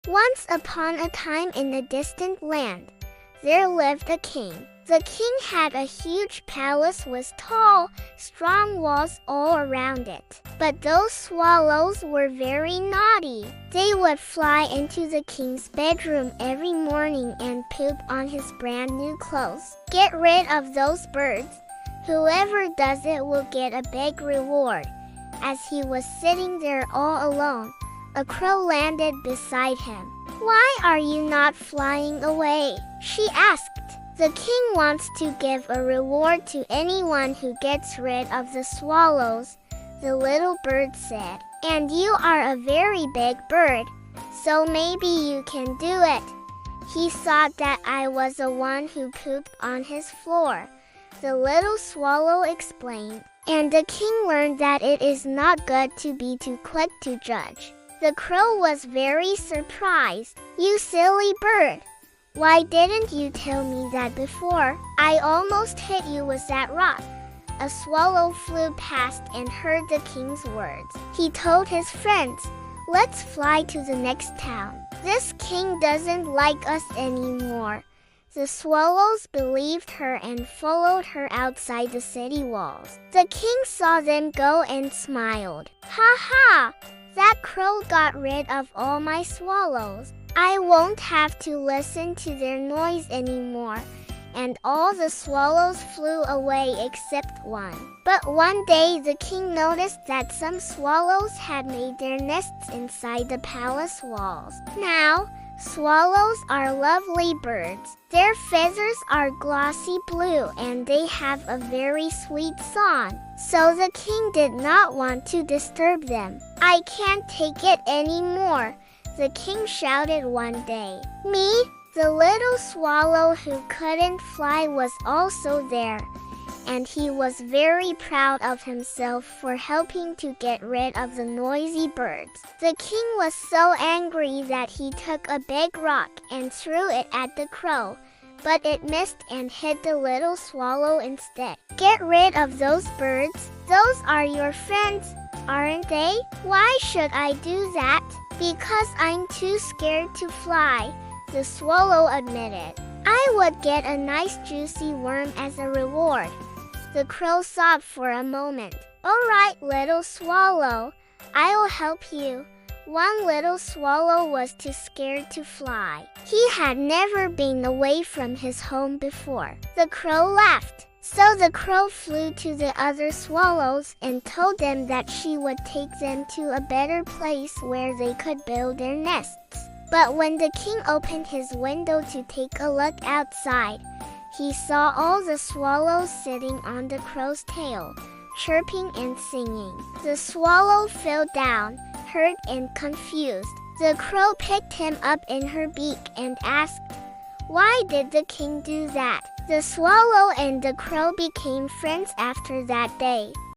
Once upon a time in a distant land, there lived a king. The king had a huge palace with tall, strong walls all around it. But those swallows were very naughty. They would fly into the king's bedroom every morning and poop on his brand new clothes. Get rid of those birds. Whoever does it will get a big reward. As he was sitting there all alone, a crow landed beside him. "Why are you not flying away?" she asked. "The king wants to give a reward to anyone who gets rid of the swallows," the little bird said. "And you are a very big bird, so maybe you can do it." He thought that I was the one who pooped on his floor, the little swallow explained. And the king learned that it is not good to be too quick to judge. The crow was very surprised. "You silly bird! Why didn't you tell me that before? I almost hit you with that rock." A swallow flew past and heard the king's words. He told his friends, "Let's fly to the next town. This king doesn't like us anymore." The swallows believed her and followed her outside the city walls. The king saw them go and smiled. "Ha ha! That crow got rid of all my swallows. I won't have to listen to their noise anymore." And all the swallows flew away except one. But one day the king noticed that some swallows had made their nests inside the palace walls. Now, swallows are lovely birds. Their feathers are glossy blue and they have a very sweet song. So the king did not want to disturb them. "I can't take it anymore," the king shouted one day. "Me?" The little swallow who couldn't fly was also there, and he was very proud of himself for helping to get rid of the noisy birds. The king was so angry that he took a big rock and threw it at the crow, but it missed and hit the little swallow instead. "Get rid of those birds. Those are your friends, aren't they?" "Why should I do that?" "Because I'm too scared to fly," the swallow admitted. "I would get a nice juicy worm as a reward." The crow thought for a moment. "All right, little swallow, I'll help you." One little swallow was too scared to fly. He had never been away from his home before. The crow laughed. So the crow flew to the other swallows and told them that she would take them to a better place where they could build their nests. But when the king opened his window to take a look outside, he saw all the swallows sitting on the crow's tail, chirping and singing. The swallow fell down, hurt and confused. The crow picked him up in her beak and asked, "Why did the king do that?" The swallow and the crow became friends after that day.